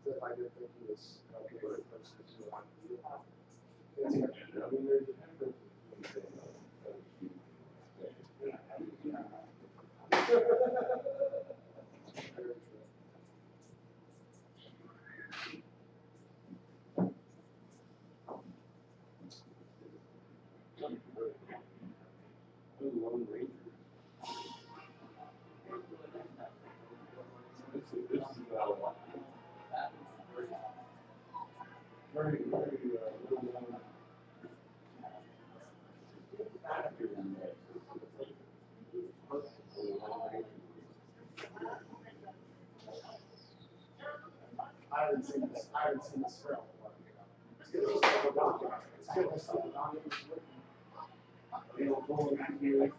If I didn't think he was okay with the person who wanted to do it. I mean, there's a difference between very true. Lone Ranger. This is very, very little known factor in this. I haven't seen this. I haven't seen this film. It's good to see the document. It's good to see the document written. They will go into you like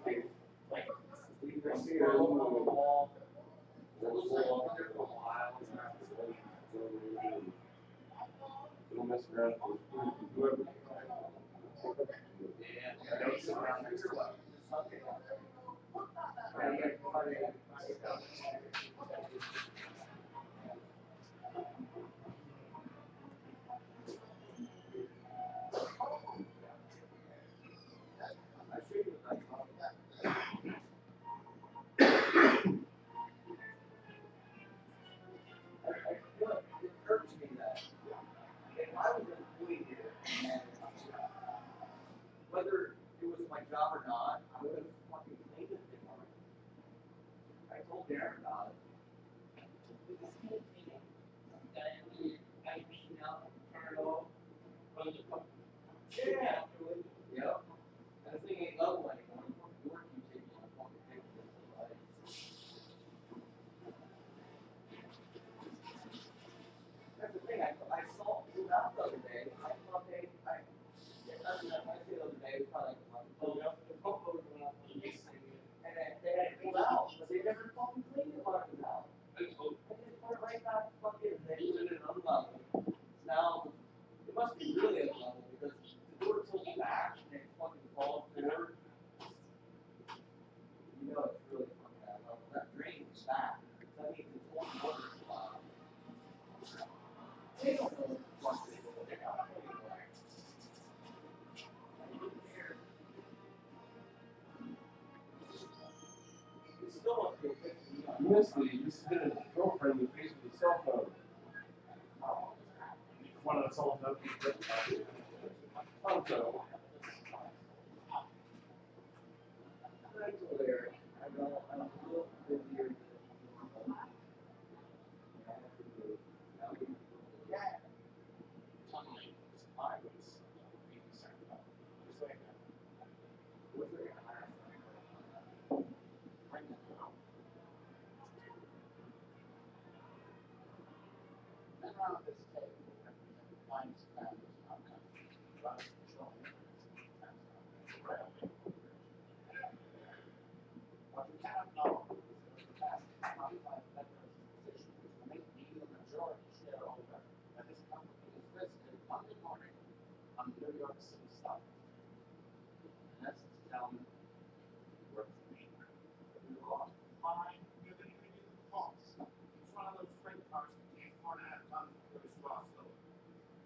you can see it on the wall. They'll go up there for a while and after that, they'll mess around with whoever. Yeah, they'll sit around next to it. It occurred to me that if I was an employee here, and whether it was my job or not, I would have fucking cleaned this thing already. I told Darren about it. Yeah. Yep. And the thing ain't level anymore. The work you take on fucking pictures. That's the thing. I saw it out the other day. I thought I say the other day, it was probably like a month ago. The photo was going out on the and they had it pulled out, but they never fucking cleaned it while it was out. I just put it right back fucking, they put it unlevel. Now, it must be really unlevel because the door tilts back and it fucking falls forward. You know it's really fucking unlevel. That drain is back. That means it's one water supply. They don't know what the fuck they do. They're not anywhere. It's still up to 50. Honestly, you just hit his girlfriend in the face with a cell phone. One of the souls up. Oh, so. I'm a little busier. Yeah. What we cannot know is the past 25 veterans position which will make me the majority shareholder that this company is listed Monday morning on New York City Stock Exchange. And that's this gentleman works for me. We lost $5 million in costs. Each one of those freight cars contains 4.5 tons of British raw silver.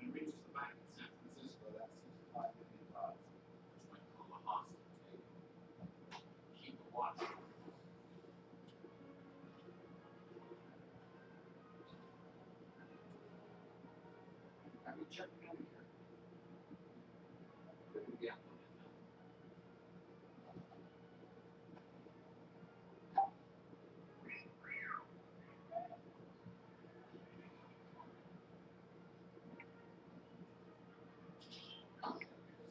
When it reaches the bank in San Francisco, that's $65 million, which might call a hostage taken. Keep a watch. Have you checked in here? Yeah.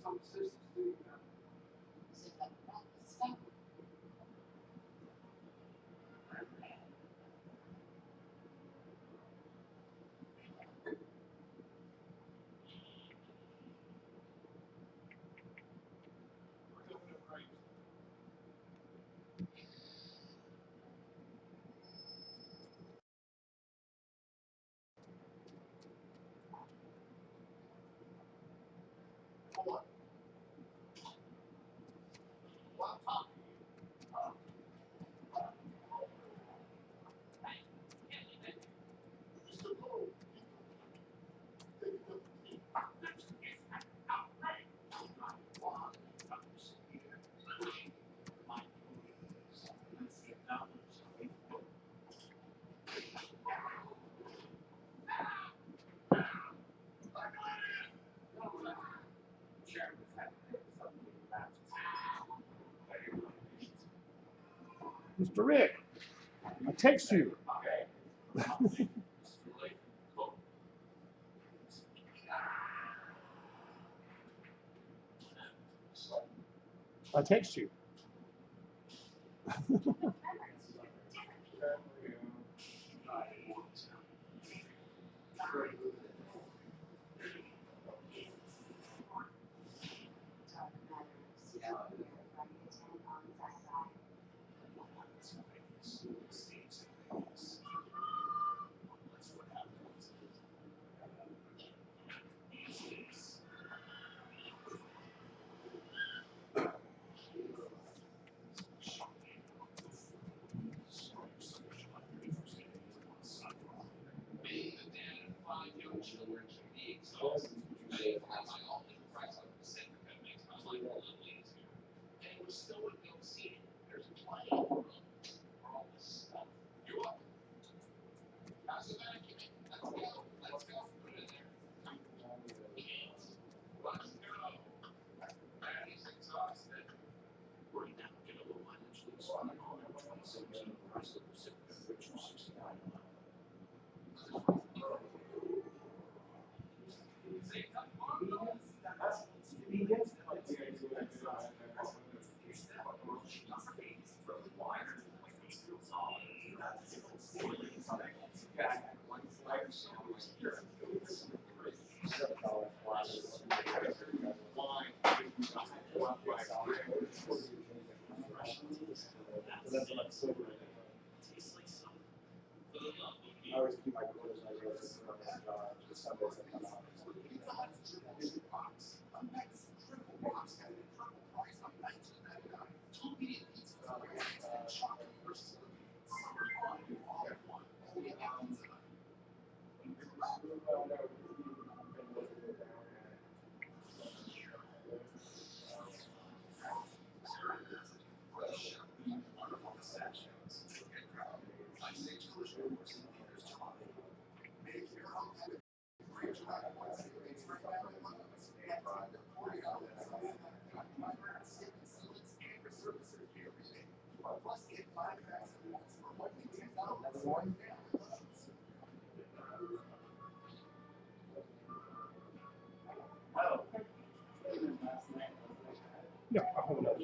Some systems do that. Mr. Rick, I text you. I text you. I always keep my quarters and I go to Sundays that come out. Yeah, I'll hold up.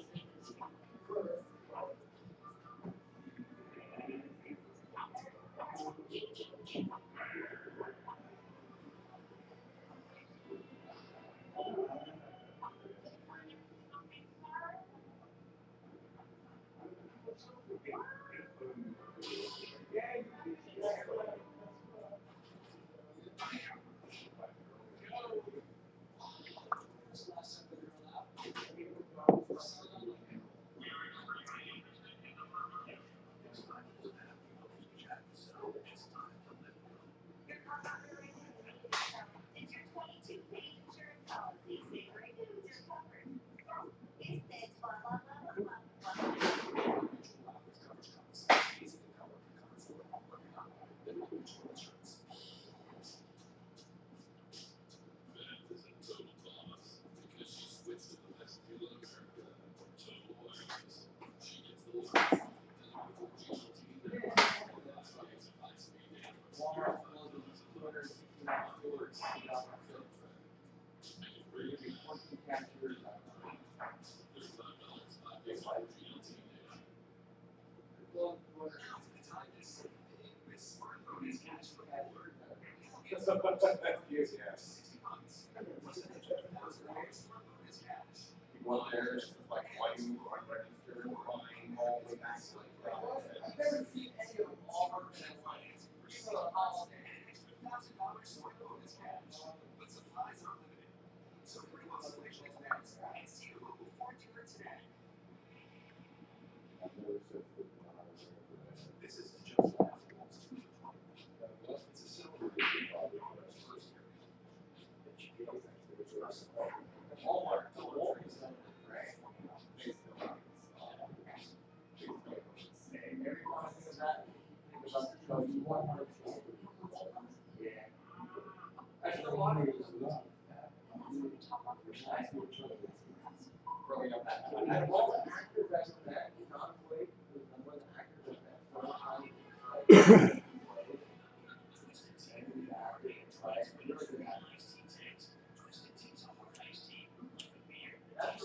That's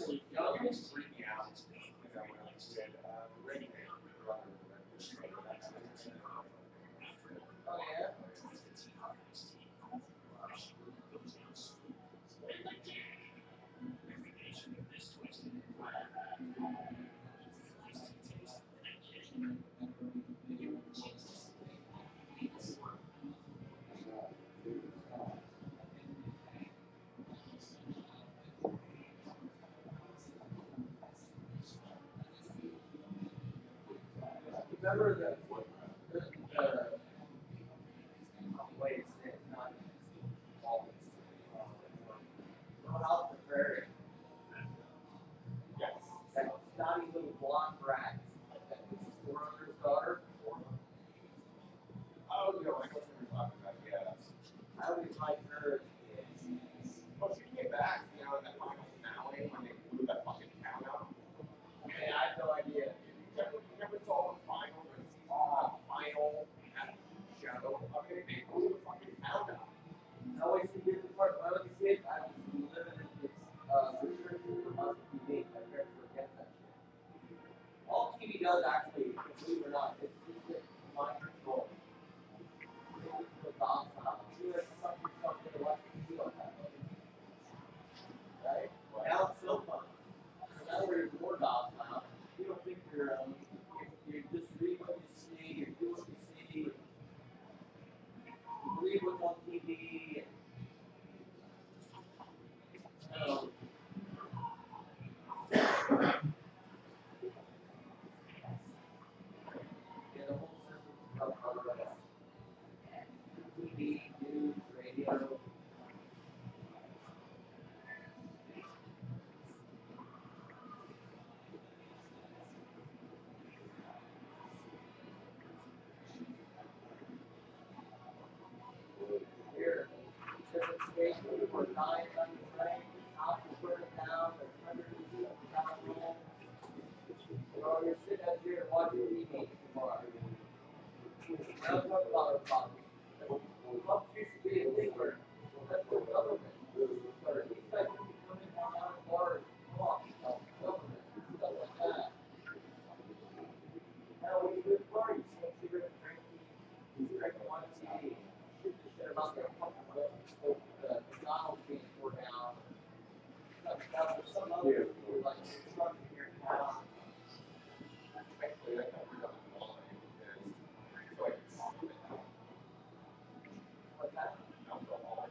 really young and freaking out. You know, when I was a kid, regulator, brother, Oh yeah. Remember the wait, it's not all. Little House on the Prairie. yes. That snotty little blonde brat. That was his brother's daughter. Oh, you know, like what we were talking about, yeah. I always liked her as a kid. Well, she came back, you know, in that final finale when they blew that fucking town out. Man, I have no idea. Never saw the final, but it's the final show. I mean, they blew the fucking town out. I always forget the part when I was a kid. I was living in this restricted for months of TV. My parents were against that shit. All TV does actually, believe it or not, it's just mind control. They just put docile. You have to suck yourself into watching TV all that. Right? Now it's still fun. So now we're more docile. You don't think you just read what you see, you do what you see, you believe what's on TV. So, yeah, the whole system is run by TV, news, radio. Here, different states, people are dying on the train, houses burning down, there's hundreds of people down home. You know, you're sitting out here watching TV tomorrow. Now talk about problems. Pumps used to be a thing where that's the government. Or these guys used to come in on bars, talk about government, stuff like that. Now we do parties, smoke cigarettes, drink one TV. Shit about their pump, the McDonald's being tore down. Some other people like construction here in town. Actually, I thought we were on the line because it's like What's that? alcohol.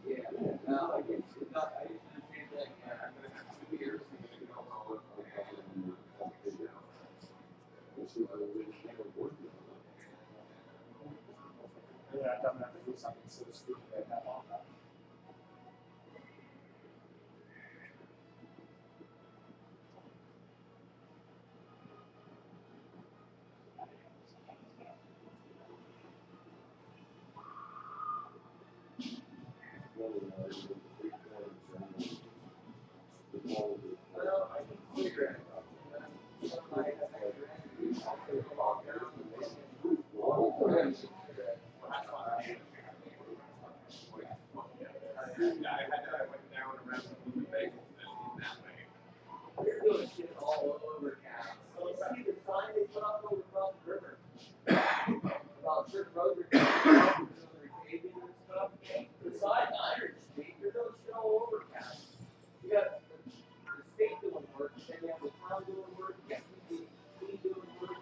Yeah. No, I used to do the same thing. I'm going to have 2 years and then go home yeah, I've done that to do something so stupid that that long. Well, I can cigarette. Somebody has extra energy, I'll take a walk down and walk around cigarette. Yeah, I went down around the bagels and that way. They're doing shit all over town. So you see the sign they put up over across the river about certain roads are repaving and stuff. Besides Iron Street, they're doing shit all over town. You got the state doing work, then you have the town doing work, you got the doing work.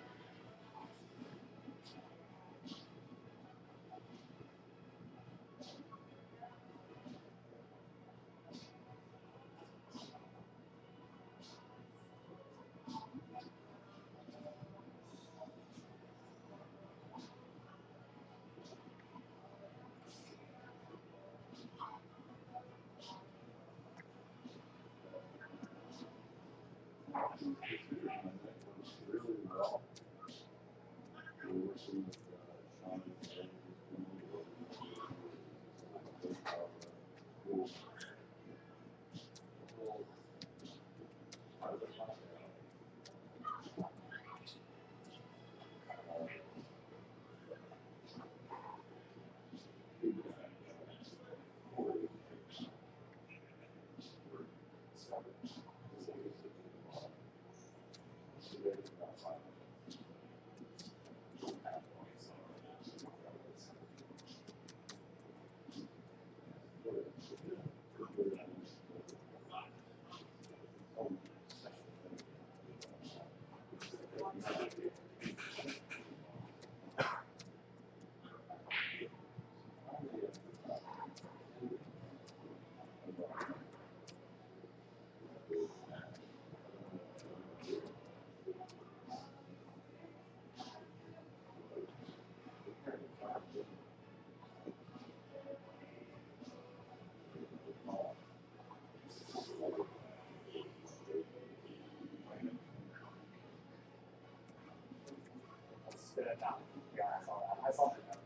Italian. Yeah, I saw that. I saw that.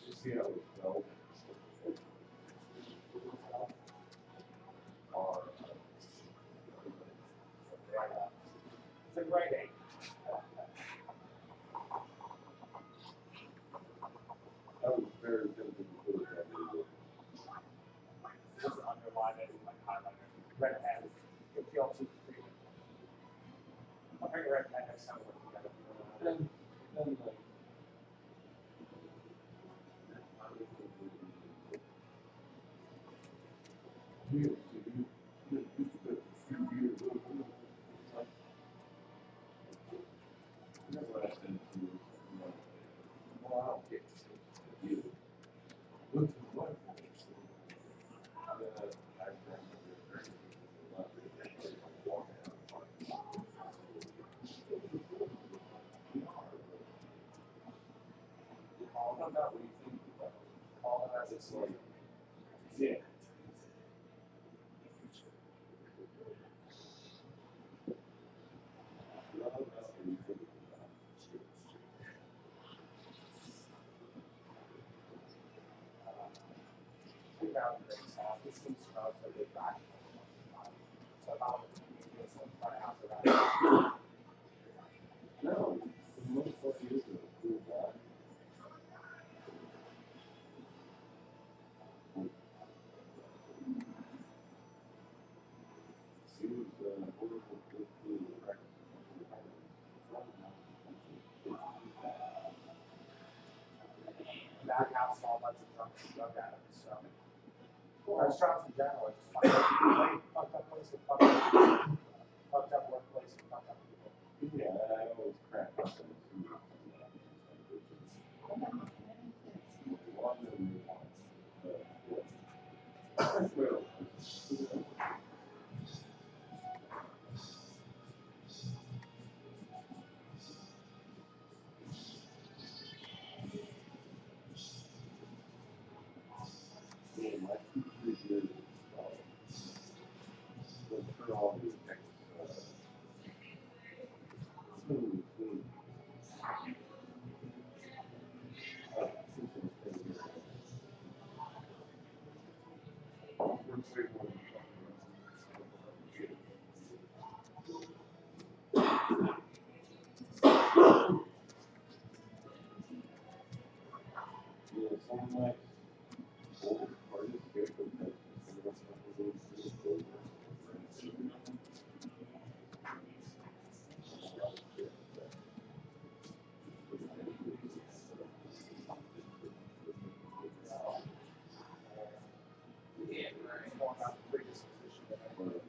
You see how it felt? Or, It's a great age. that was very tempting to put it that way. Just underline it, like highlight it. Red pen. You feel too free. I'll bring a red pen next time we work together. Then like, you spent a few years like, that's what I said to you. Well, I don't get to you. Look to the left. I all about what you think about all that it's like, yeah. All about what you think about. Two boundaries. This seems to know so good back. So about the convenience of trying out for that. No, the most part is a cool guy. He was wonderful to practice. That house saw a bunch of drug addicts. So restaurants in general are just fucked up place with fucked up workplace with fucked up people. Yeah, I always crack up on the food. One of them well, yeah, my 2-3 years went through all these food. Yeah, some like old artists get the best. Yeah, right. More about the predisposition than anything.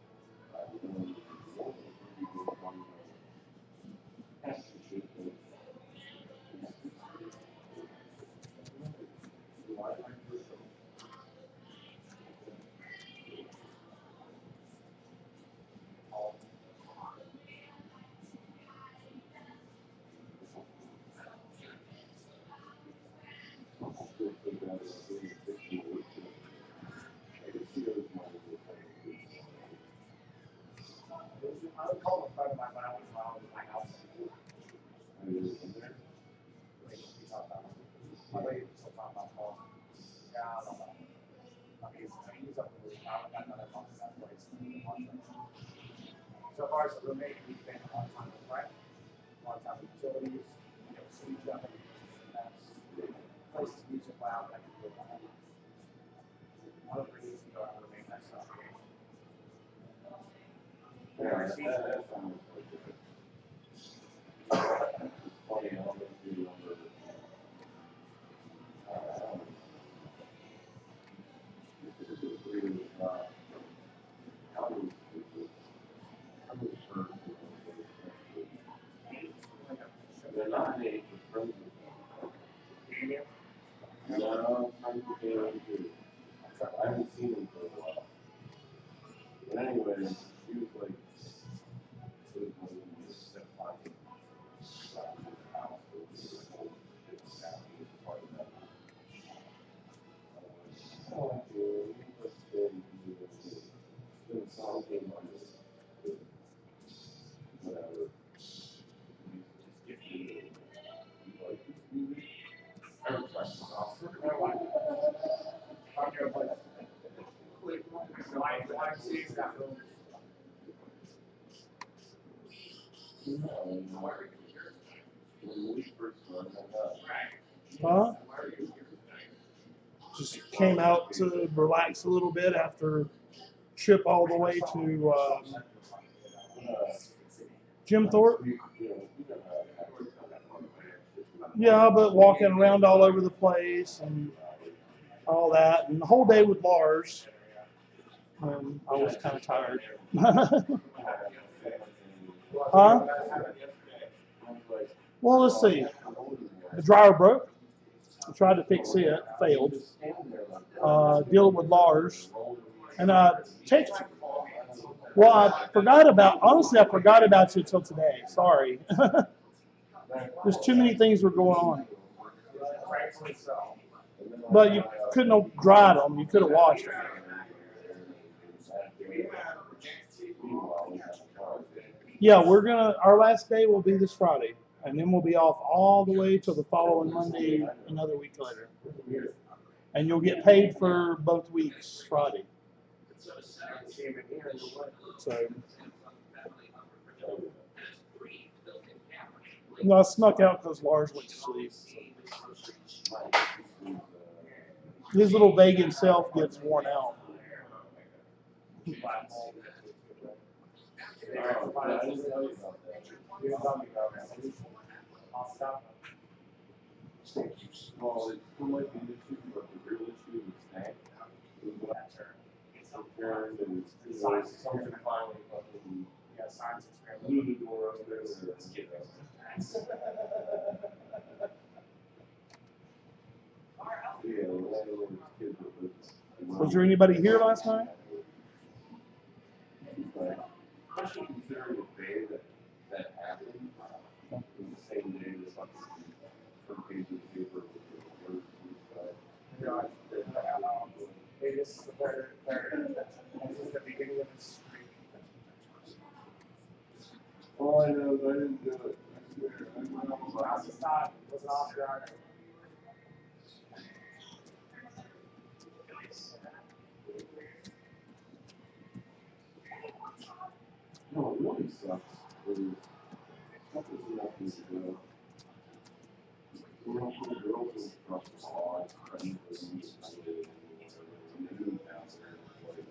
I would call a friend of mine when I was in my house. My lady was still talking about Paul. Yeah, I don't know. I mean, he's up in the league. I don't got another month in that place. So far as a roommate, we've been one time with rent, one time with utilities, see each other. Places music loud, I can do that. I don't really need to go out and roommate that stuff. Yeah, that sounds like good. It's funny, I always do remember. They're not made for friends. No, I'm too. I haven't seen him for a while. But anyway, he was like, it was one of the stepfather. Oh, dude, he was very good. Then a song came on this, whatever. When we first started up, Huh? Just came out to relax a little bit after trip all the way to Jim Thorpe. Yeah, but walking around all over the place and all that, and the whole day with Lars. I was kind of tired. Huh? Well, let's see. The dryer broke. I tried to fix it, failed. Dealing with Lars, and text. Well, I forgot about. Honestly, I forgot about you until today. Sorry. There's too many things were going on. But you couldn't have dried them. You could have washed them. Yeah, our last day will be this Friday, and then we'll be off all the way till the following Monday, another week later. And you'll get paid for both weeks Friday. So, no, I snuck out because Lars went to sleep. His little vegan self gets worn out. well, it's too much the issue, but the real issue is that. Concerned and something finally fucking blew the door up there. Yeah, the landlord's kids were with. Was there anybody here last night? Like, especially considering the day that happened, it was the same day that fucking front page of the paper was the worst suicide. Hey, this is the this is the beginning of the streak. All I know is I didn't do it. I swear. I went out with Last stop was an off guard. no, it really sucks. It is. Stuff is nothing to do. We don't put the girls in across the law. It's crazy. And they move out there. Like,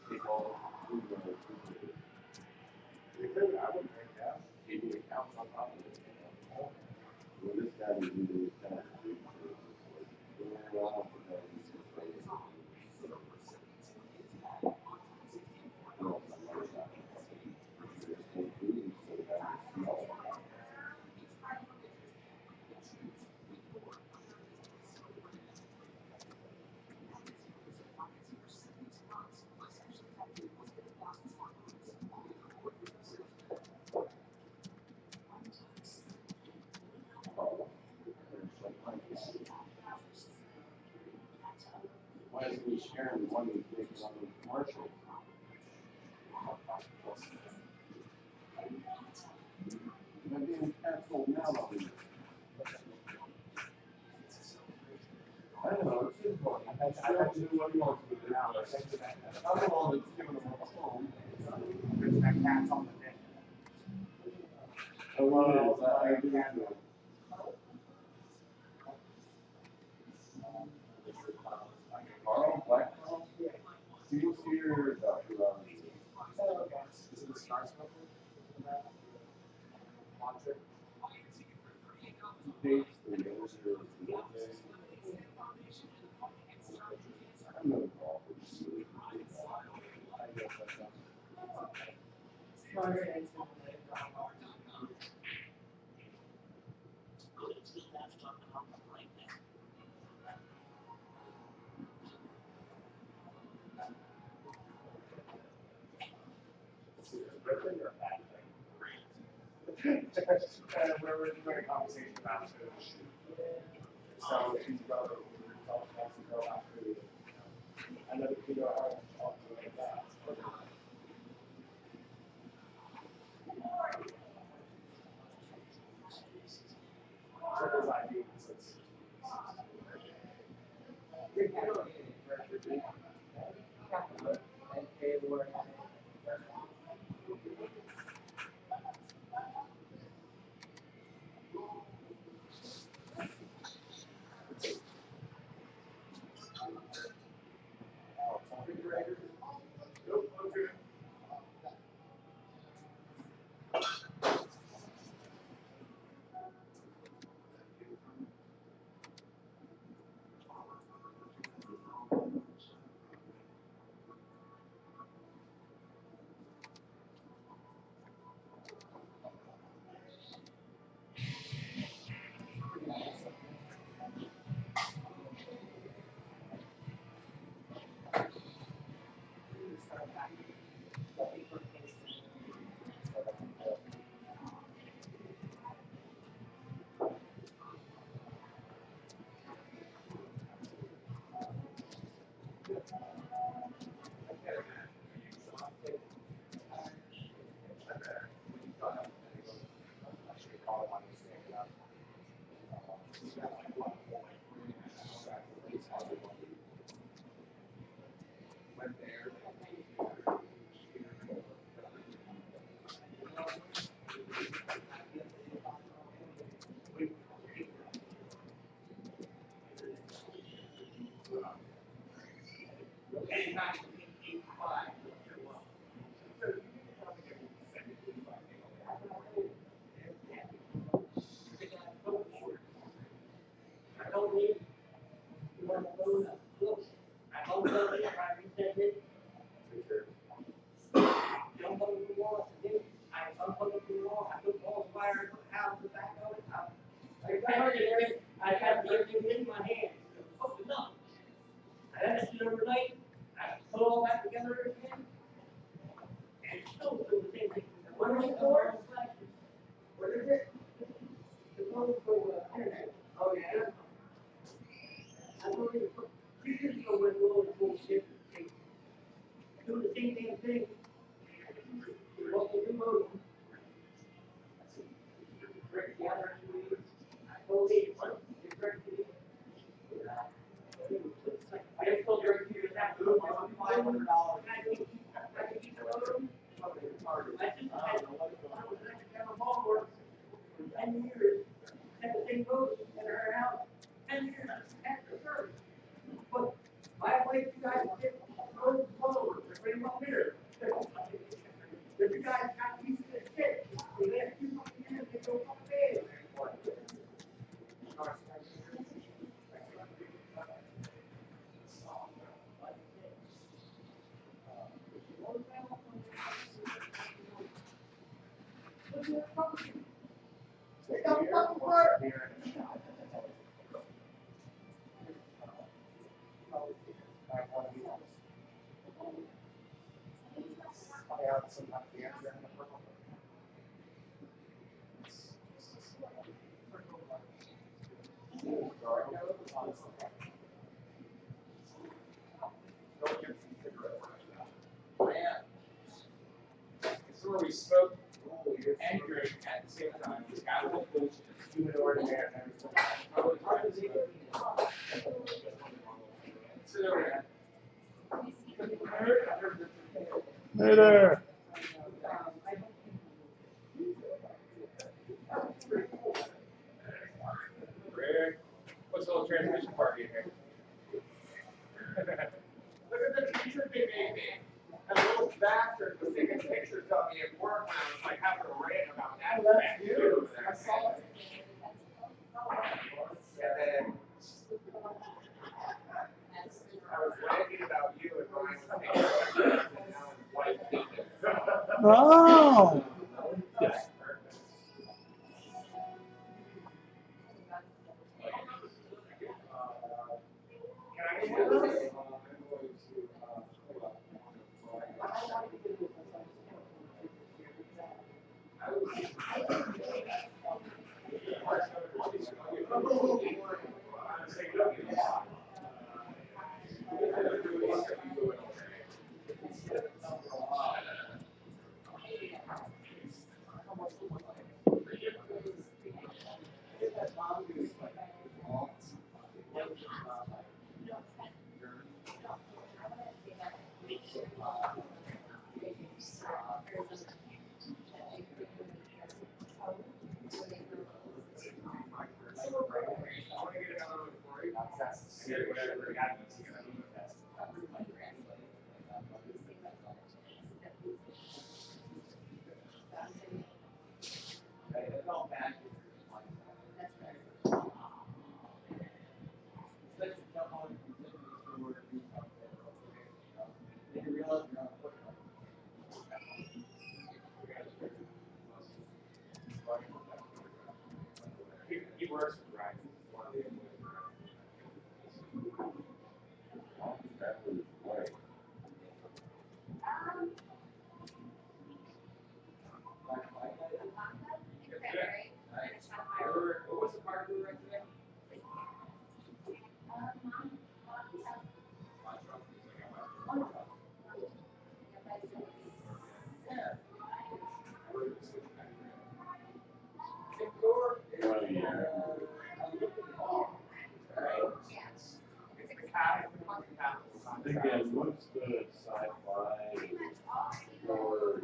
take all the food out of the They could, I would think that. keeping the counts on top of it. Well, this guy was into his town. Well, why isn't he sharing the money he makes on the commercial? I'm being canceled now on me. I don't know, it's his money. I do what he wants with it. I'm the one that's giving him a phone. There's that cat's on the neck. Oh, well, I do know. Carl, Black Carl? He was here about 2 hours ago. Oh, okay. Is it the star smoker? Monster? He takes the manager of the day. I'm gonna call him. I guess that's not. Is it a good thing or a bad thing? We're having a conversation about it. So she's about to go after another video I haven't talked to like that. Check his ID because it's. the wall, I put all the wires on the house, the back of it. I had everything in my hands. It was fucking nuts. I had to sit overnight. I put it all back together again. And still doing the same thing. What are they for? What is it? The one for internet. Oh, yeah. I told you 3 years ago when we were bullshit, doing the same damn thing. What we do most. I told you, what? I just told her to that $500. I can keep the road. I just had a ball for 10 years. Had the same boat in her house 10 years after service. But my wife, you guys get road forward. They're pretty well here. If you guys got used to this shit, they last 2 years, they go fucking bad. It don't fucking work. It's where we smoke and drink at the same time. It's got a little bullshit. Humidor in there and everything. Sit over there. Hey there. Rick, what's the little transmission party in here? Look at the picture they made me. And the little bastard was taking pictures of me at work when I was like having a rant about that. Oh, that's you. I saw it. And then I was ranting about you and Ryan was taking pictures and now his wife hates it. Oh. Yes. Can I get one of those? He works with Ryan. That was right. What was the part we were in today? Oh, yeah. I think that what's the sci-fi or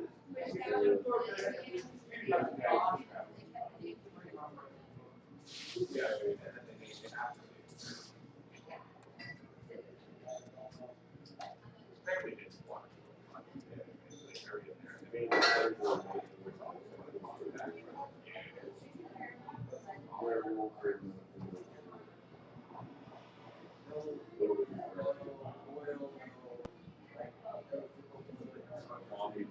werewolf and zombie.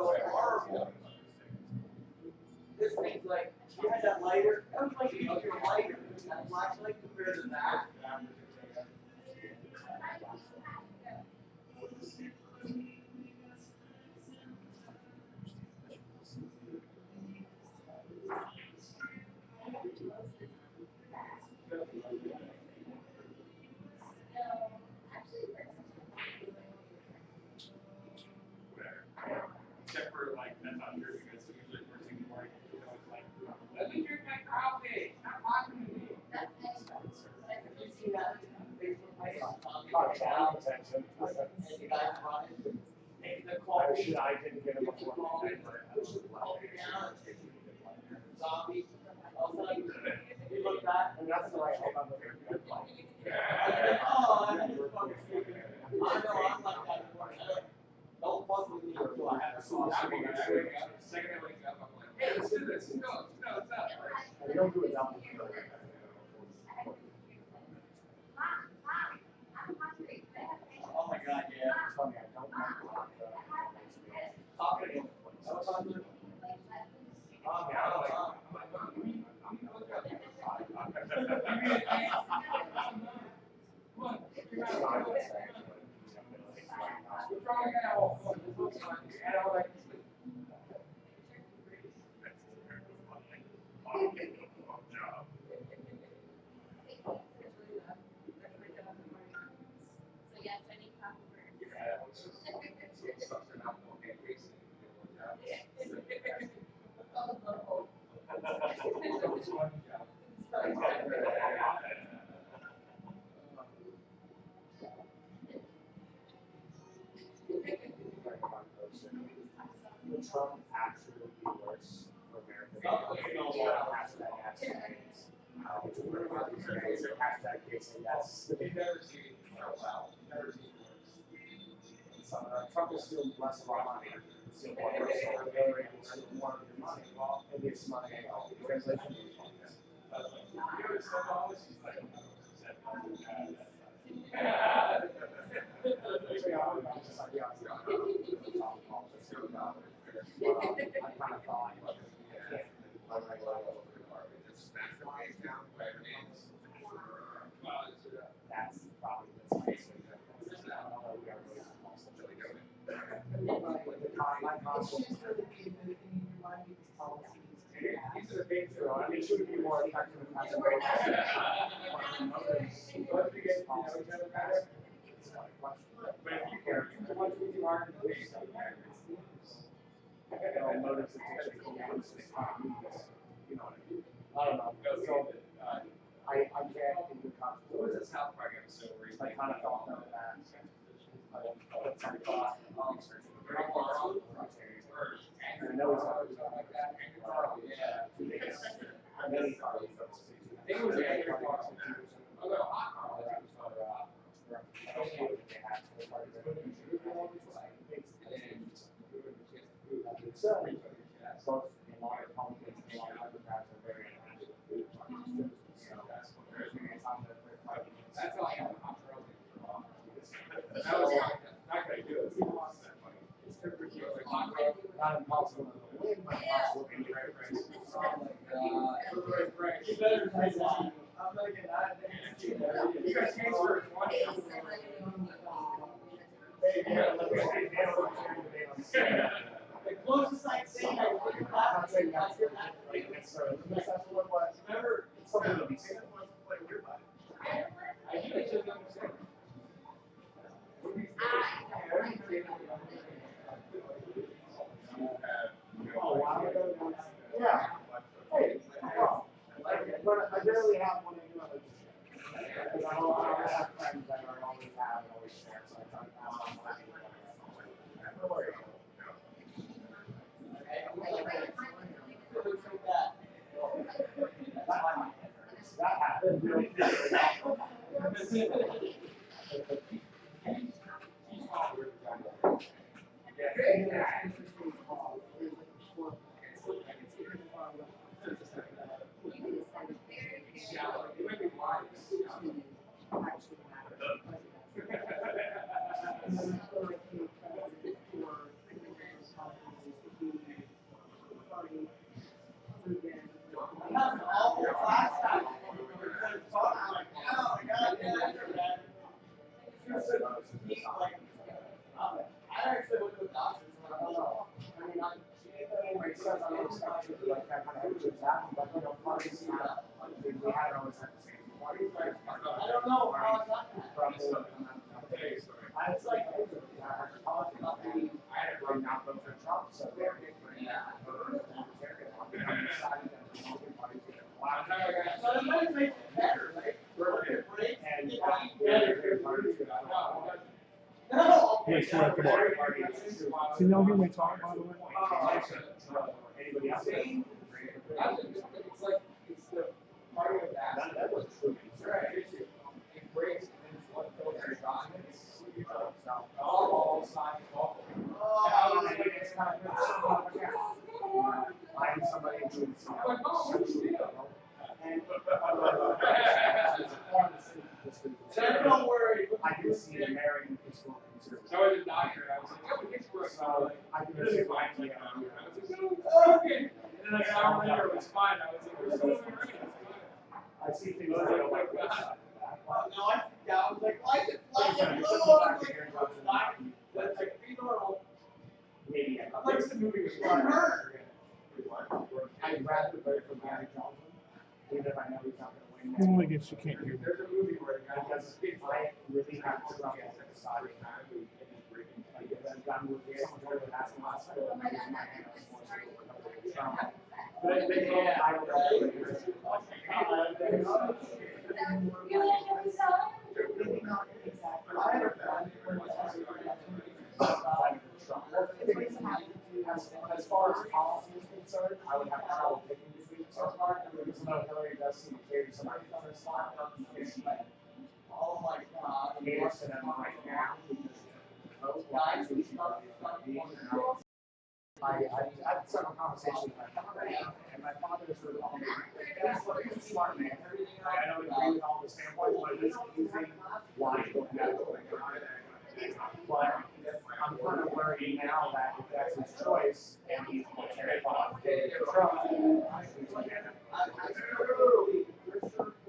so horrible. This thing's like, you had that lighter, that was like using your lighter, that flashlight compared to that. Except for like, that's not true because usually first thing in the morning, you know, it's like, let me drink my coffee, stop talking to me. Have you seen that Facebook post on Tommy? Caught John attention. And the guy running, taking the Oh, coffee. shit, I didn't get him before. Push the coffee down. Zombie. All of a sudden, you look back, And that's why I hold on to their good life. oh, I'm just fucking stupid. I know, I'm like that. Don't fuck with me until I have a sauce. I mean, I wake up, the second I wake up, I'm like, hey, let's do this, let's go, what's up? And we don't do it double. Oh my god, yeah. It's funny, I don't remember what Talking to him. That was on the. Oh, Yeah, I'm like, yeah. I'm gonna look up. Come on, figure out how to do it. What's wrong with that? Oh, look, this looks fun. And I was like, Would Trump actually be worse for America? Hashtag casing yes. You've never seen, oh wow, you've never seen worse. Trump will steal less of our money. Steal more of our solar ability, and steal more of your money. Well, maybe it's money. Translation. I kind of thought, that's probably the science. My console. These are the things that I mean, should it be more effective in having those? Once we get to know each other better, but if you care, once we do our movies, Motives that takes you to movies. You know what I mean? I don't know. So, I can't in the console. what was the South Park episode where he's I like, kind of thought that. That's my thought. I know it's hard. yeah. And then he thought he was I think it was the Angry Carl. Oh, no, Hot Carl. That's all I have. That was not gonna do it. It's super cute. Like Hot Carl. Not impossible to win, but impossible to be right. You better say that. I'm gonna get out of there. You guys changed for 20. Hey, yeah, let me say, Dan, we're sharing today on Sunday. The closest I'd say I think I'm about not saying that's like necessarily, that's what it was. remember, It's something to be said. I do, it's just understand. Oh, wow. Yeah. Hey, well, but I barely have one of you other. Because I don't have friends that are always have and always share, so I try to pass on what I need. Don't worry. That happened really quickly. at the bar. Can y'all hear me talk, by the way? Anybody else? It's like, it's the part of that. That was true. Right. It breaks and it's what goes there. All sides. It's kind of I'm somebody who's Don't worry. I can see American fiscal conservative. So I was a doctor, and I was like, yeah, but thanks for us. So I can see why I was like, oh, okay. And then like an hour later, it was fine. I was like, we're still doing great. I see things that I don't like this side of that. No, I freaked out. I was like, why is it flying? That's like, be normal. Maybe I like the movie was fun. I'd rather vote for Gary Johnson, even if I know he's not going to win. Well, I guess you can't hear me. There's a movie where the guy Because I really have trouble deciding like if I'm done with this, I'm going to ask my hospital and raise my hand on Trump. But I don't know. As far as policy is concerned, I would have trouble picking between so far, because Hillary does seem to carry some other spot. Oh my God. Yes, and I'm right now, because those guys, I had several conversations with my father, and my father is sort of, he's a smart man. I don't agree with all the standpoints, but he's using logical method. But I'm kind of worried now that if that's his choice, and he's terrified of Trump,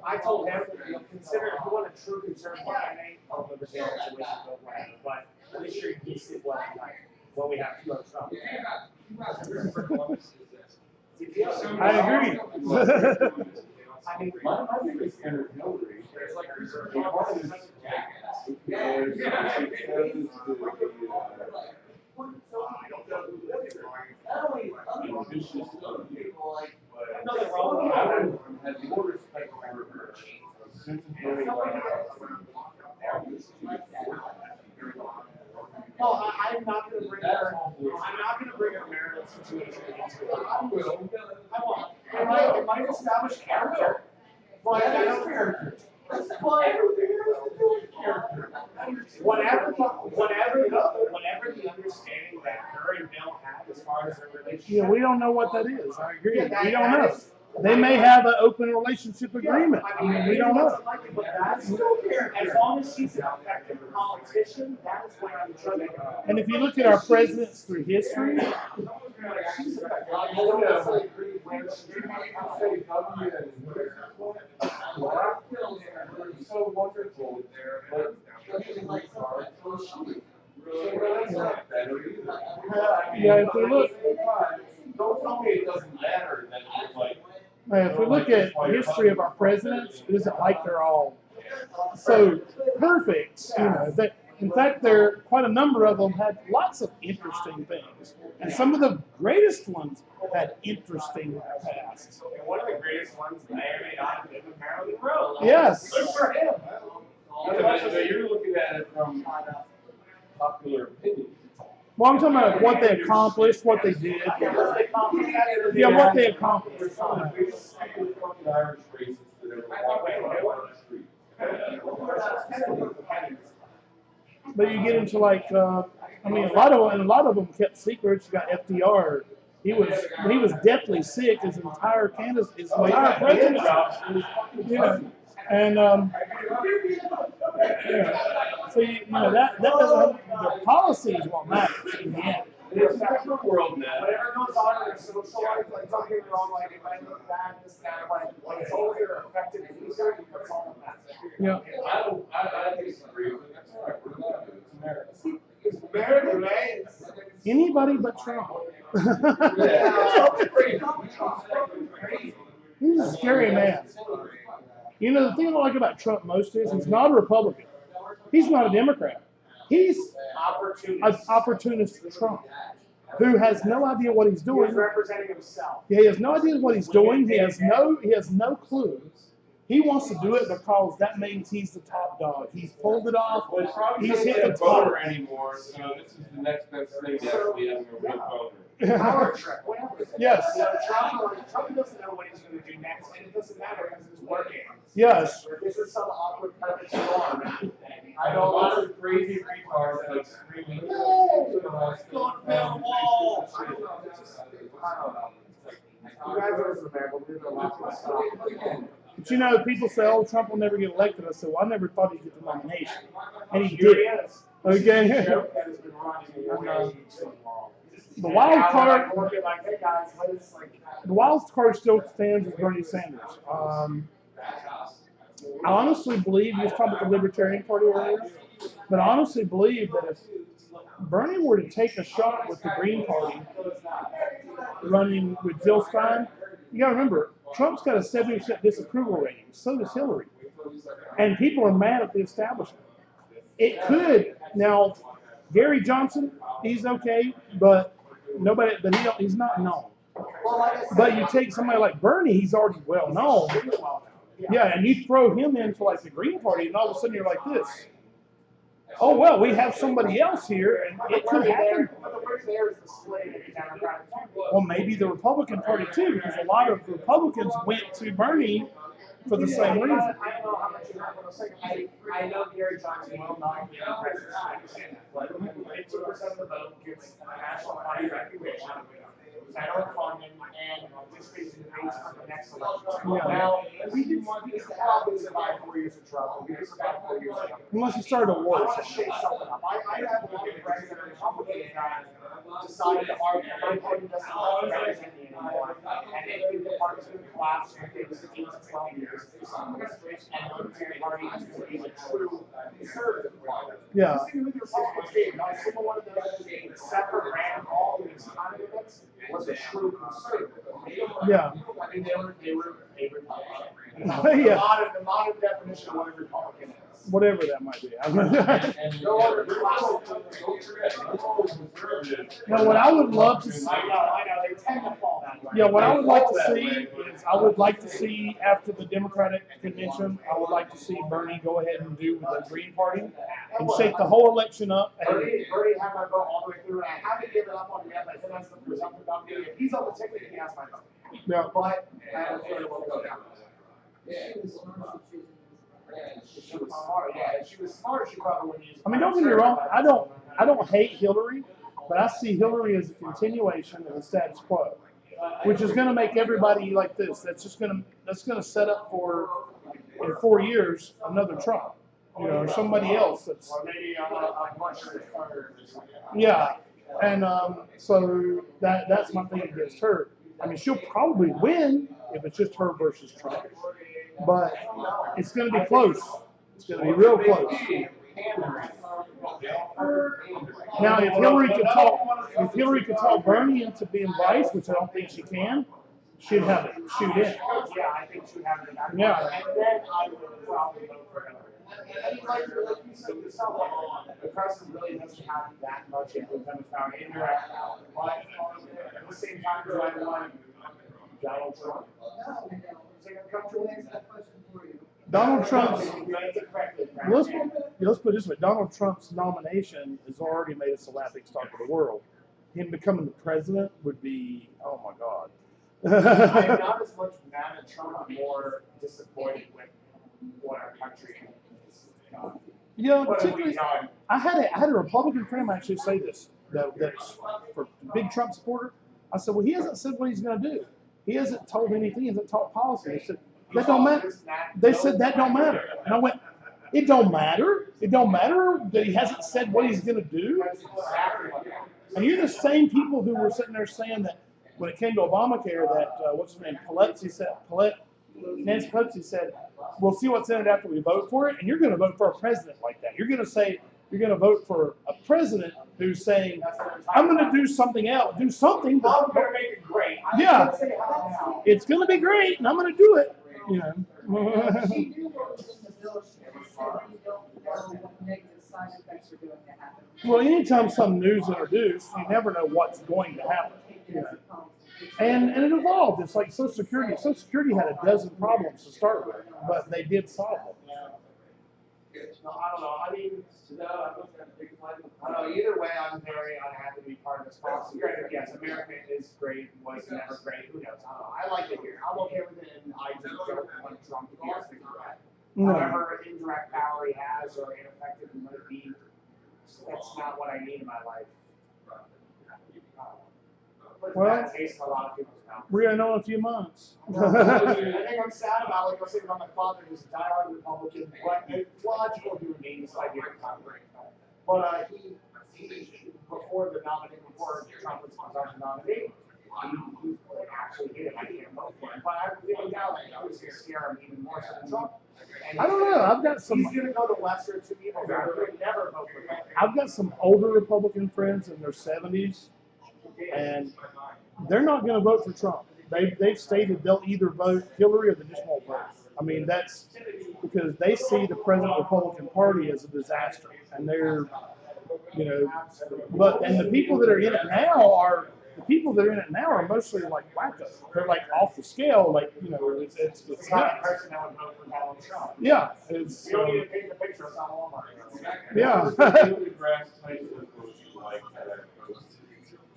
I told him, consider if you want a true conservative candidate, or libertarian, it's a waste of whatever, but this year you see what we have to go Trump. I agree. I mean, my biggest fear is Hillary. It's like, Because nothing wrong with that. Has more respect for her sensibility. well, I'm not going to bring her. I'm not going to bring her marital situation into it. I will. I won't. It might establish character, but I don't character. Whatever the understanding that her and Bill have as far as their relationship. Yeah, we don't know what that is. I agree. Yeah, We don't know. is- They may have an open relationship agreement. I mean, We don't know. But that's still there. As long as she's an effective politician, that is where I'm trying to go. And if you look at our presidents through history, She's effective. I don't necessarily agree where she's So wonderful there, but yeah, if we look, don't tell me it doesn't matter that it's like. if we look at the history of our presidents, it isn't like they're all so perfect. You know, that in fact, there quite a number of them had lots of interesting things, and some of the greatest ones had interesting pasts. And one of the greatest ones may or may not have been Marilyn Monroe. Yes. Good for him. So you're looking at it from popular opinion. Well, I'm talking about what they accomplished, what they did. Yeah, what they accomplished. There's some of the biggest fucking Irish racists that ever walked on the street. But you get into like, I mean, a lot of them kept secrets. You got FDR. He was deathly sick. His entire presidency. Yeah, and yeah. So you know that doesn't. The policy is what matters in the end. It's a different world now. Whatever goes on in their social life, like don't get me wrong, like if I look bad, this, that, like as long as they're effective user, that's all that matters. Yeah. I disagree with it. That's all right. We're allowed to. It's America. It's American, right? Anybody but Trump. He's a scary man. You know, the thing I like about Trump most is he's not a Republican. He's not a Democrat. He's an opportunist Trump who has no idea what he's doing. He's representing himself. He has no idea what he's doing. He has no clue. He wants to do it because that means he's the top dog. He's pulled it off. Well, it's probably He's not hit a the top. voter anymore, so this is the next best thing to actually having a real voter. Power trip, whatever. Yes. You know, Trump doesn't know what he's going to do next, and it doesn't matter because it's working. Yes. This is some awkward perfect storm. I know a lot of crazy retards like screaming. Going down the wall. I don't know. You guys are in America. We live in a lot of stuff. But you know, people say, "Oh, Trump will never get elected." I said, "Well, I never thought he'd get the nomination," and he Here did. he is. Okay. This is a joke that has been running way too long. The wild card. Like, hey guys, let's like. The wild card still stands with Bernie Sanders. I honestly believe, you was talking about the Libertarian Party earlier, but I honestly believe that if Bernie were to take a shot with the Green Party running with Jill Stein, you got to remember, Trump's got a 70% disapproval rating. So does Hillary. And people are mad at the establishment. It could. Now, Gary Johnson, he's okay, but nobody, but he's not known. But you take somebody like Bernie, he's already well known. Yeah, and you throw him into like the Green Party, and all of a sudden you're like this. Oh well, we have somebody else here, and it could happen. Well, maybe the Republican Party too, because a lot of Republicans went to Bernie for the same reason. I don't know how much you have on the second. I know Gary Johnson will not be president, but 52% of the vote gets national party recognition, federal funding, and participates in debates for the next election. Yeah. Now, we can probably survive 4 years of trouble. We can survive 4 years of trouble. Unless you start a I war. want to shake something up. I have a lot of friends that are Republicans that decided to argue that my party doesn't represent me anymore, and they think the party's going to collapse within 8 to 12 years. And the Libertarian Party is going to be the true conservative party. Yeah. The thing with the Republicans did, not a single one of those except for Rand Paul and his candidates was a true conservative. Yeah. I mean, they were a Republican. Yeah. The modern definition of what a Republican is. Whatever that might be. No other Now, what I would love to see. I know, they tend to fall that way. Yeah, what I would like to see is I would like to see after the Democratic convention, I would like to see Bernie go ahead and do with the Green Party and shake the whole election up. And Bernie had my vote all the way through, and I haven't given up on him yet. I think that's the presumptive nominee. If he's on the ticket, he has my vote. yeah. But I have a feeling it will go down. If she was smart, yeah. If she was smart, she probably wouldn't use it. I mean, don't get me wrong. I don't hate Hillary, but I see Hillary as a continuation of the status quo, which is going to make everybody like this. That's going to set up for in 4 years another Trump, you know, or somebody else that's. Or maybe a much third or something. Yeah, and so that's my thing against her. I mean, she'll probably win if it's just her versus Trump, but it's going to be close. It's going to be real close. Now, if Hillary could talk Bernie into being vice, which I don't think she can, she'd have it shoot in. Yeah, I think she would have it. Yeah. And then I would probably vote for Hillary. I mean, like you said yourself, the president really doesn't have that much influence on his indirect power. But at the same time, do I want Donald Trump? Donald Trump's. Let's put it this way: Donald Trump's nomination has already made us the laughing stock of the world. Him becoming the president would be, oh my God. I'm not as much mad at Trump. I'm more disappointed with what our country is. Yeah, particularly, I had a Republican friend actually say this, that's for a big Trump supporter. I said, well, he hasn't said what he's going to do. He hasn't told anything. He hasn't taught policy. They said, that don't matter. They said, that don't matter. And I went, it don't matter. It don't matter that he hasn't said what he's going to do. And you're the same people who were sitting there saying that when it came to Obamacare, that, what's his name, Nancy Pelosi said, we'll see what's in it after we vote for it. And you're going to vote for a president like that. You're going to say, you're going to vote for a president who's saying, I'm going to do something else, do something. I'm going to make it great. Yeah, it's going to be great, and I'm going to do it. You know. She knew what was in the bill. She just said you don't know what negative side effects are going to happen. Well, anytime some news introduced, you never know what's going to happen. You know. And it evolved. It's like Social Security. Social Security had a dozen problems to start with, but they did solve them. No, I don't know. I mean, I don't know. Either way, I'm very unhappy to be part of this process. Granted, yes, America is great, was never great. Who knows? I don't know. I like it here. I'm okay with it, and I just don't want Trump to be a cigarette. No. Whatever indirect power he has or ineffective he might be, that's not what I need in my life. Well, That taste in a lot of people's mouths. we're gonna know in a few months. I think I'm sad about, like I was saying about my father, who's a diehard Republican, but a logical human being, so I give him time. But he before Trump was presidential nominee, he actually hit him. I can't vote for him. But I'm feeling now like I was going to scare him even more so than Trump. And I don't know. I've got some. He's going to go the lesser of two evils. I would never vote for him. I've got some older Republican friends in their 70s, and they're not going to vote for Trump. They've stated they'll either vote Hillary or they just won't vote. I mean, that's because they see the present Republican Party as a disaster, and they're, you know, and the people that are in it now are mostly like wackos. They're like off the scale, like, you know, it's not a nuts. person that would vote for Donald Trump. Yeah, it's You don't need to paint the picture of Walmart. yeah. The grass type of approach you like that goes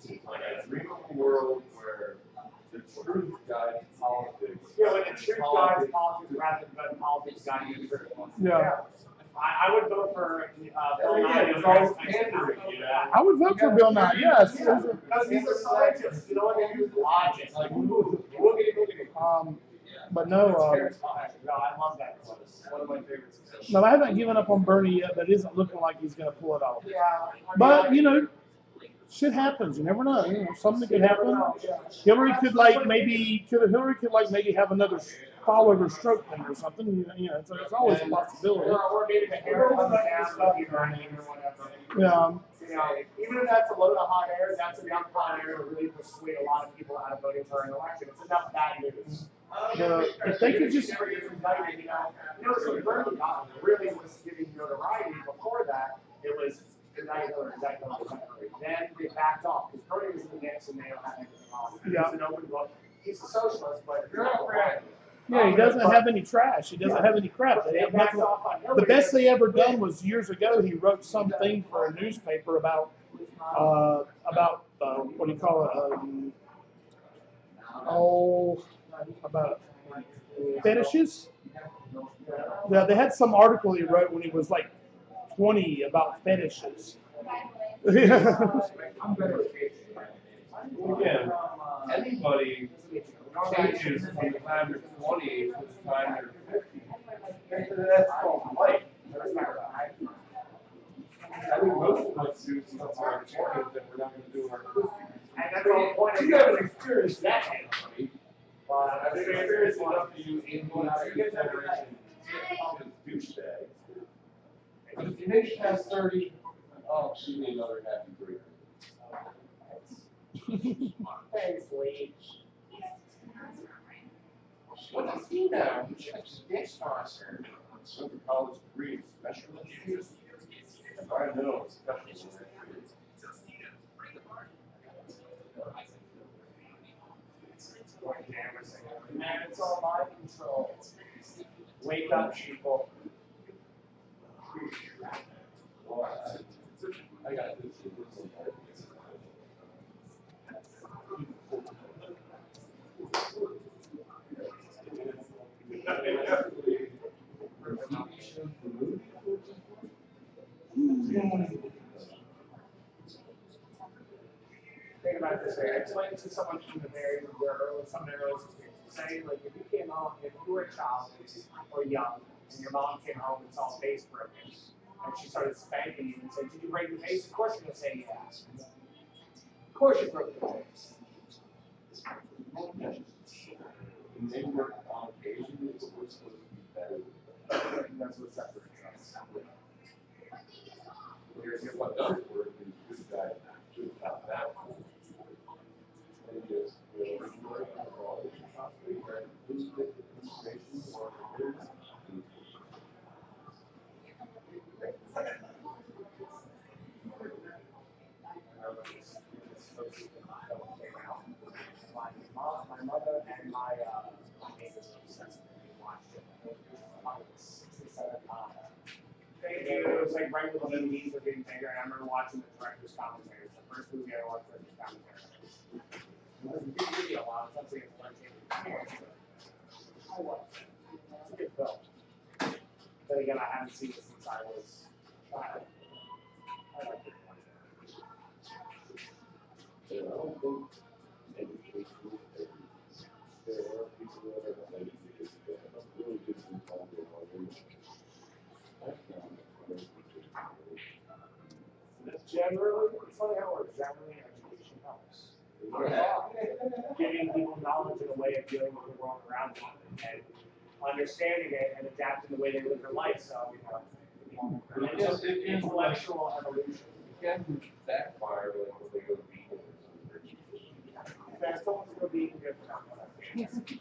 to like a dream of a world where the truth guides politics. Yeah, when the truth guides politics rather than politics guiding the truth. Yeah. I would vote for Bill Nye. Yeah, it's all pandering, you know. I would vote for Bill Nye. Yes. Because he's a scientist. You know what they use? Logic. Like, But no. No, I love that quote. One of my favorites. No, I haven't given up on Bernie yet, but it isn't looking like he's going to pull it off. Yeah. But, you know, shit happens. You never know. You know, something could happen. Hillary could maybe have another fall over stroke thing or something. You know, it's always a possibility. Or maybe the hair comes down, burning or whatever. Yeah. You know, even if that's a load of hot air, that's enough hot air to really persuade a lot of people out of voting for an election. It's enough bad news. If they could just. Never gets indicted, you know, so Bernie really was getting notoriety before that. It was indicted Hillary. Then they backed off because Bernie was in the mix and they don't have anything on. Yeah. He's an open book. He's a socialist, but you're not right. Yeah, he doesn't have any trash. He doesn't have any crap. They have nothing. The best they ever done was years ago. He wrote something for a newspaper about what do you call it? About fetishes. Yeah, they had some article he wrote when he was like 20 about fetishes. Again, anybody changes from the time they're 20 to the time they're 50. That's called life. I think most of us do stuff in our 20s that we're not going to do in our 50s. And that's the whole point. You haven't experienced that, But I've experienced enough to use in one generation douchebag. But if your nation has 30, oh, she need another happy break. Thanks, Lee. What does he know? He checks his sponsor. Some college degree, special education. I know, special education. Man, it's all mind control. Wake up, people. I got this. Think about it this way. I explained to someone from the very some early saying, like, if you were a child or young, and your mom came home and saw a vase broken, and she started spanking you and said, "Did you break the vase?" Of course you're gonna say yes. Of course you broke the vase. Maybe we're on occasion, it's supposed to be better. That's what separates us. What does work is this guy should have that. And just, it was like right when the movies were getting bigger, and I remember watching the director's commentaries. The first movie I watched director's commentary. It was a good video, a lot of times it's I watched it. It's a good film. But again, I haven't seen it since I was a child. I like it. I don't think education, there are people that are not educated that have really good involved in our That's generally, it's funny how it works. Generally, education helps. Giving people knowledge and a way of dealing with the world around them and understanding it and adapting the way they live their life. So, it's just intellectual evolution. It can backfire like when they go vegan or something. That's someone's going to be good for that.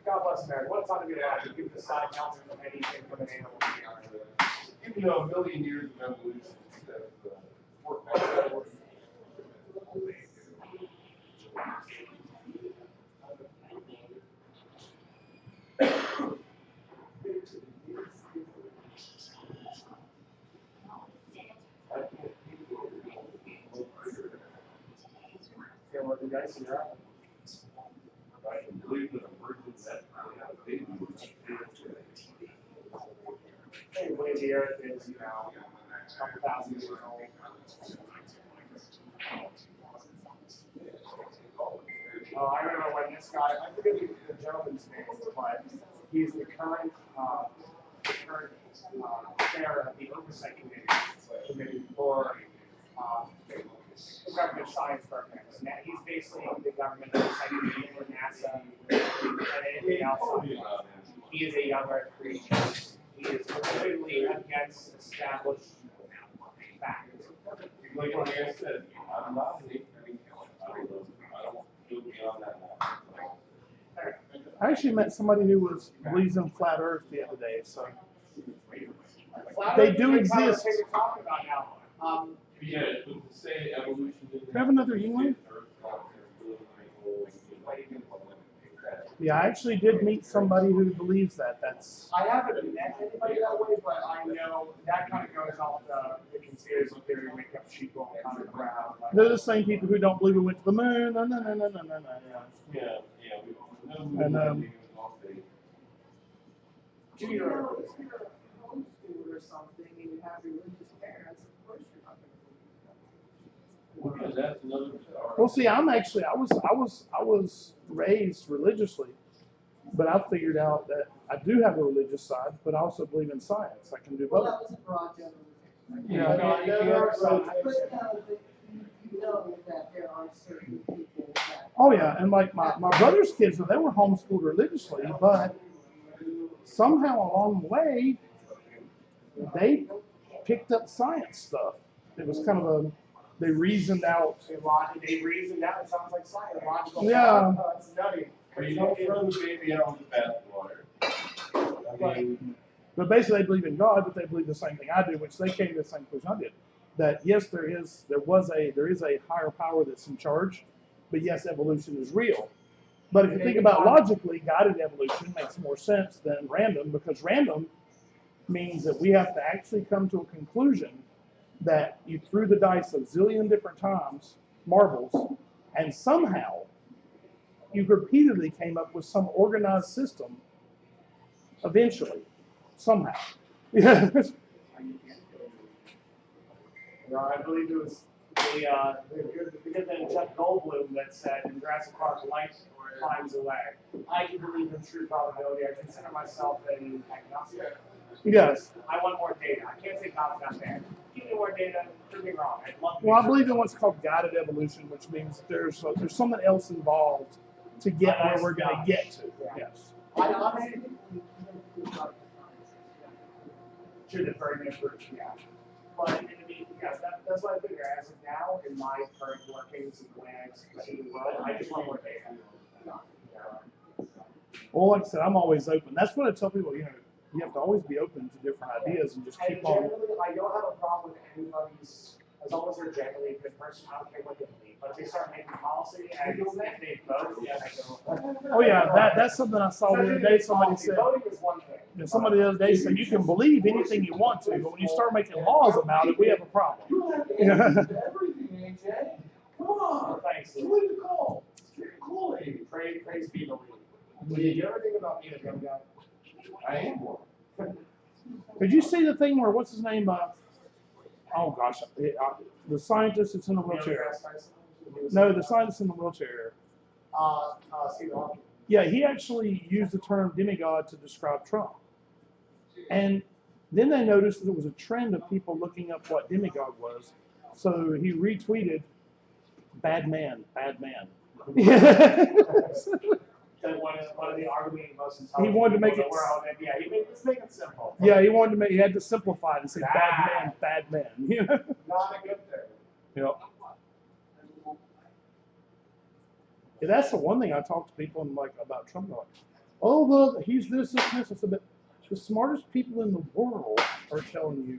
God bless America. What a time to be alive. You can decide not to do anything from an animal. You know, a million years of evolution instead of work backwards. Yeah, what you guys see, right? I can believe that a virgin that had a baby would be I believe the earth is, a couple thousand years old. I remember when this guy, I forget the gentleman's name, but he's the current chair of the Oversight Committee for the government science programs. And he's basically the government oversight committee for NASA and anything else. He is a young earth creature. He is completely against established facts. like I said, I'm not an ignorant. I don't go beyond that now. I actually met somebody who believes in flat Earth the other day. So they do exist. Talking about now. Yeah, but to say evolution didn't Do you have another Yingling? Yeah, I actually did meet somebody who believes that. That's. I haven't met anybody that way, but I know that kind of goes off the conspiracy theory, make up sheeple kind of crowd. Like, They're the same people who don't believe we went to the moon. No. Yeah. And You know, if you're homeschooled or something and you have religious parents, of course you're not going to believe that. Yeah, that's another. well, see, I was raised religiously, but I figured out that I do have a religious side, but I also believe in science. I can do Well, both. that was a broad generalization. Yeah. there are some But you know that there are certain people that. Oh yeah, and like my brother's kids, they were homeschooled religiously, but somehow along the way, they picked up science stuff. It was kind of they reasoned out. they reasoned out. It sounds like science. Logical. Yeah. It's nutty. But you don't throw the baby out with the bathwater. I mean, But basically, they believe in God, but they believe the same thing I do, which they came to the same conclusion I did. That yes, there is a higher power that's in charge, but yes, evolution is real. But if you think about logically, guided evolution makes more sense than random, because random means that we have to actually come to a conclusion that you threw the dice a zillion different times, marbles, and somehow you repeatedly came up with some organized system eventually, somehow. Yeah. I believe it was the good man Jeff Goldblum that said in Jurassic Park, light finds a way. I do believe in true probability. I consider myself an agnostic. Yes. I want more data. I can't say God's not there. Give me more data. Prove me wrong. I'd love to. Well, I believe in what's called guided evolution, which means there's something else involved to get where we're going to get to. Yes. I honestly should have very much improved, yeah. But I mean, yes, that's what I figure. As of now, in my current workings and the way I see the world, I just want more data. Well, like I said, I'm always open. That's what I tell people. You have to always be open to different ideas and just And keep on. generally, I don't have a problem with anybody's, as long as they're generally a good person, I don't care what they believe. But if they start making policy and if they vote, yeah, I go. Oh yeah, that's something I saw the other day. Somebody said. Voting is one thing. And somebody the other day said you can believe anything you want to, but when you start making laws about it, we have a problem. Everything, AJ. Come on. Thanks. What do you call? Cool, AJ. Praise be the Lord. Did you ever think about being a gun guy? I am one. Did you see the thing where what's his name? Oh gosh, the scientist that's in the wheelchair. No, the scientist in the wheelchair. Stephen Hawking. Yeah, he actually used the term demigod to describe Trump. And then they noticed that there was a trend of people looking up what demigod was. So he retweeted, bad man, bad man. One of the arguably most He intelligent wanted to make people it- in the world. And yeah, let's make it simple. Yeah, he had to simplify it and say bad man. You know? Not a good thing. Yep. Yeah, that's the one thing I talk to people and like about Trump. They're like, oh look, he's this. I said, but the smartest people in the world are telling you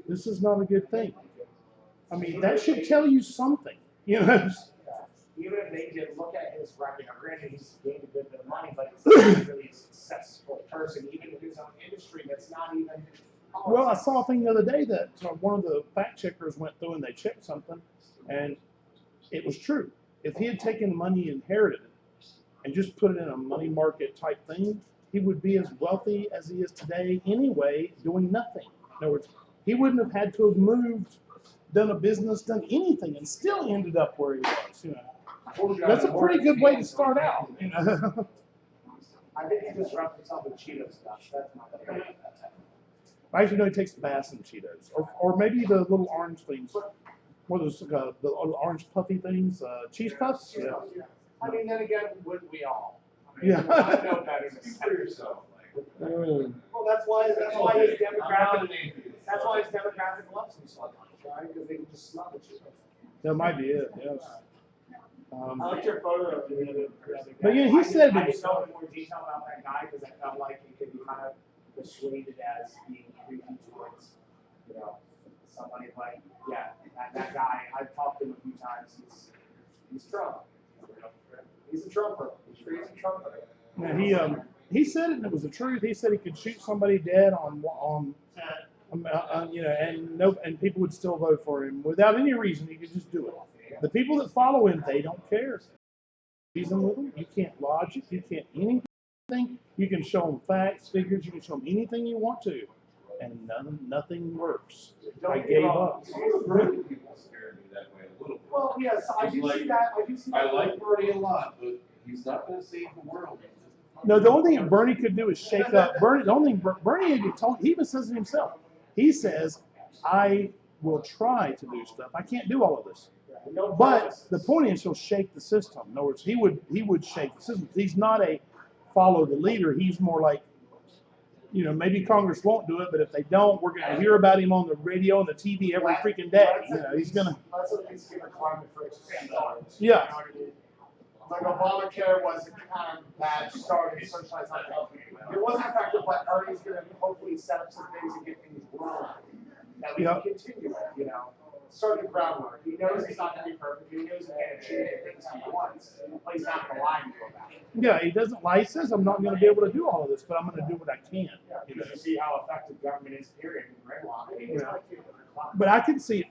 this is not a good thing. I mean, that should tell you something, you know. Even if they did look at his record, granted he's gained a good bit of money, but he's not really a successful person, even in his own industry that's not even. Well, I saw a thing the other day that one of the fact checkers went through and they checked something, and it was true. If he had taken the money he inherited and just put it in a money market type thing, he would be as wealthy as he is today anyway, doing nothing. In other words, he wouldn't have had to have moved, done a business, done anything, and still ended up where he was. You know, that's a pretty good way to start out. You know. I think he just wrapped himself with Cheeto stuff. That's not the Actually, no, he takes baths in Cheetos, or maybe the little orange things. What are those? The orange puffy things, cheese puffs. Yeah. I mean, then again, wouldn't we all? Yeah. I know better than Speak for yourself. Mm. Well, that's why his demographic. That's why his demographic loves him so much, right? Because they can just smell the Cheetos. That might be it. Yes. I liked your photo of the other day. But yeah, he said I it didn't know in more detail about that guy because I felt like it could be kind of persuaded as being creepy towards, you know, somebody like, yeah, that guy. I've talked to him a few times. He's Trump. He's a Trumper. He's a crazy Trumper. Yeah, he said it, and it was the truth. He said he could shoot somebody dead on you know, and people would still vote for him without any reason. He could just do it. The people that follow him, they don't care. Reason with them, you can't logic, you can't anything. You can show them facts, figures, you can show them anything you want to, and nothing works. I gave up. People scare me that way a little bit. Well, yes, I do see that. I like Bernie a lot, but he's not going to save the world. No, the only thing Bernie could do is shake up. The only thing Bernie told, he even says it himself. He says, I will try to do stuff. I can't do all of this. But the point is he'll shake the system. In other words, he would shake the system. He's not a follow the leader. He's more like, you know, maybe Congress won't do it, but if they don't, we're going to hear about him on the radio and the TV every freaking day. You know, he's going to. Let's at least give a climate for it. Yeah. Like Obamacare was a kind of bad start and socialized on it. It wasn't effective, but Ernie's going to hopefully set up some things and get things rolling that we can continue with, you know. Start the groundwork. He knows he's not going to be perfect. He knows he can't achieve the things he wants. But he's not going to lie to you about it. Yeah, he doesn't lie. He says, I'm not going to be able to do all of this, but I'm going to do what I can. You know, you see how effective government is, period, in gridlock. But I can see,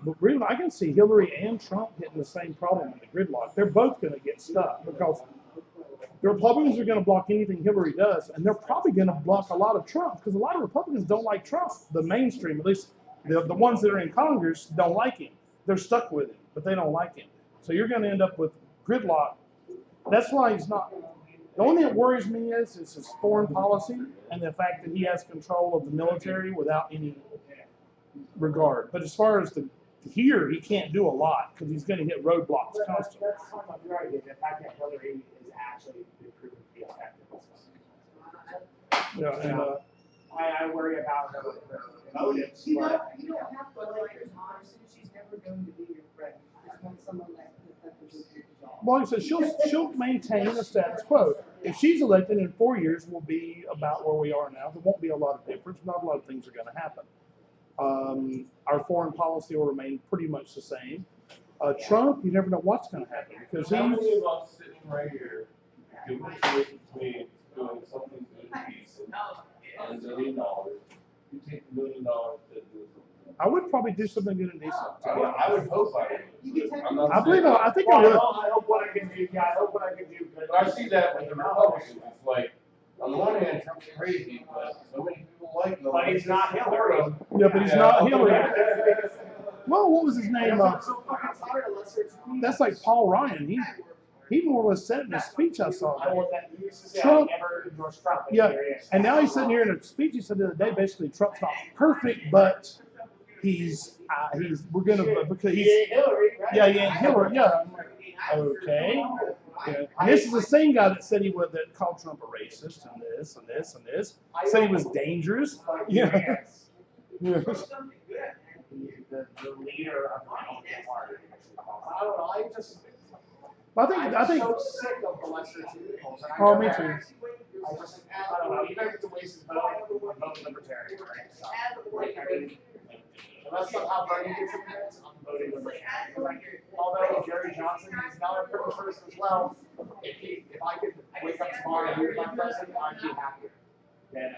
I can see Hillary and Trump hitting the same problem in the gridlock. They're both going to get stuck because the Republicans are going to block anything Hillary does, and they're probably going to block a lot of Trump because a lot of Republicans don't like Trump. The mainstream, at least the ones that are in Congress, don't like him. They're stuck with him, but they don't like him. So you're going to end up with gridlock. That's why he's not. The only thing that worries me is his foreign policy and the fact that he has control of the military without any regard. But as far as here, he can't do a lot because he's going to hit roadblocks constantly. That's talking about your idea. The fact that Hillary is actually proven to be effective. Yeah, and, I worry about her motives. You but don't have to like her person. She's never going to be your friend. You just want someone that will do your job. well, he says she'll maintain a status quo. If she's elected in 4 years, we'll be about where we are now. There won't be a lot of difference. Not a lot of things are going to happen. Our foreign policy will remain pretty much the same. Trump, you never know what's going to happen because How many he's. of us sitting right here give a choice between doing something good and peace and $10 billion, you take $1 million to do something. I would probably do something good and decent. I would hope I would. I'm not I believe saying- I think I would. I hope what I can do. Yeah, I hope what I can do good. But I see that with the Republicans. It's like, on the one hand, Trump's crazy, but so many people like him. But he's not Hillary. Yeah, but he's not Hillary. Yeah. Well, what was his name? That's like Paul Ryan. He more or less said it in a speech I saw. Trump. Yeah, and now he's sitting here in a speech he said the other day. Basically, Trump's not perfect, but we're gonna because he's yeah, he ain't Hillary. Yeah, I'm like, okay. Yeah. And this is the same guy that said that called Trump a racist and this and this and this. Said he was dangerous. Yeah. Yeah. The leader of the Republican Party. I don't know. I think. I'm so sick of the lesser two evils. Oh, me too. I don't know. Even if it's a waste of vote, I'm voting libertarian, right? So, like, I mean, unless somehow Bernie gets in there, I'm voting libertarian. Although Jerry Johnson is not a critical person as well, if I could wake up tomorrow and be my president, I'd be happier.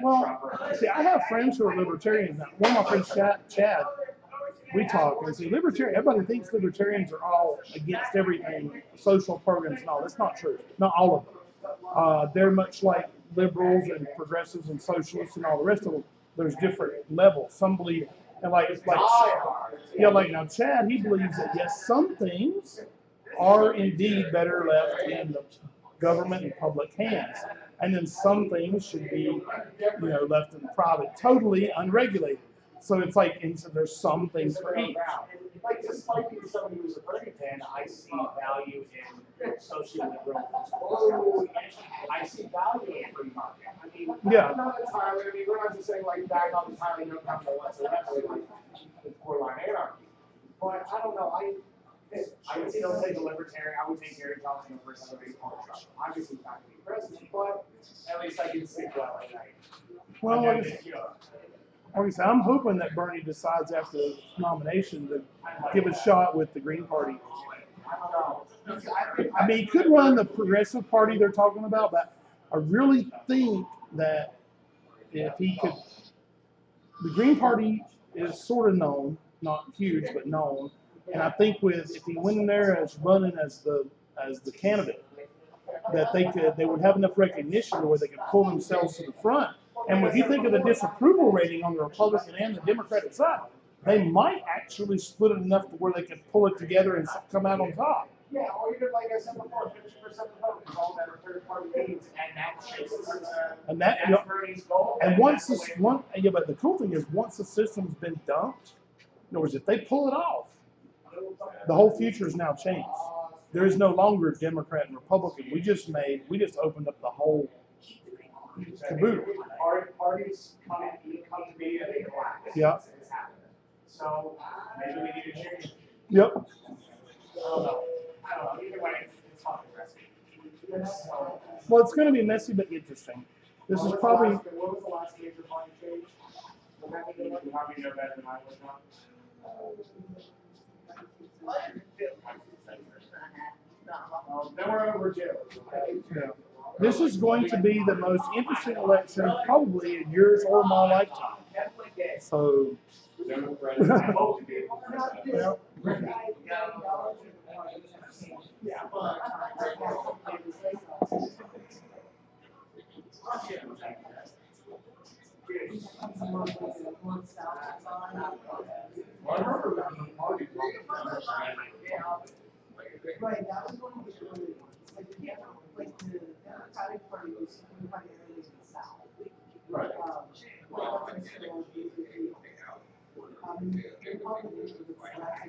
Well, see, I have friends who are libertarians. Now, one of my friends, Chad, we talk and say libertarian. Everybody thinks libertarians are all against everything, social programs and all. That's not true. Not all of them. They're much like liberals and progressives and socialists and all the rest of them. There's different levels. Some believe, and like now Chad, he believes that yes, some things are indeed better left in the government and public hands, and then some things should be, left in private, totally unregulated. So it's like, and so there's some things for each. Like, despite being somebody who's a Bernie fan, I see value in social liberal. I see value in free market. I mean, yeah. Not entirely. I mean, we're not just saying like back on entirely no capital whatsoever, like with poor line anarchy. But I don't know. I would still take a libertarian. I would take Gary Johnson over somebody on Trump. Obviously, he's not going to be president, but at least I can sleep well at night. Well, like I said, I'm hoping that Bernie decides after the nomination to give a shot with the Green Party. I mean, he could run the Progressive Party they're talking about, but I really think that if he could, the Green Party is sort of known, not huge, but known. And I think if he went in there as running as the candidate, that they would have enough recognition to where they could pull themselves to the front. And if you think of the disapproval rating on the Republican and the Democratic side, they might actually split it enough to where they could pull it together and come out on top. Yeah, or even like I said before, 50% of the vote is all that third-party means, and that's Bernie's goal. And but the cool thing is once the system's been dumped, in other words, if they pull it off, the whole future is now changed. There is no longer Democrat and Republican. We just opened up the whole caboodle. Parties come to me and they collapse. Yeah. So maybe we need to change. Yep. I don't know. Either way, it's fucking messy. Well, it's going to be messy but interesting. This is probably. What was the last major party change? You probably know better than I would know. Then we're over two. Yeah. This is going to be the most interesting election probably in yours or my lifetime. So. Right, that was one of the early ones. Like the Democratic Party was primarily in the South. Right. Republicans were basically, Republicans were the last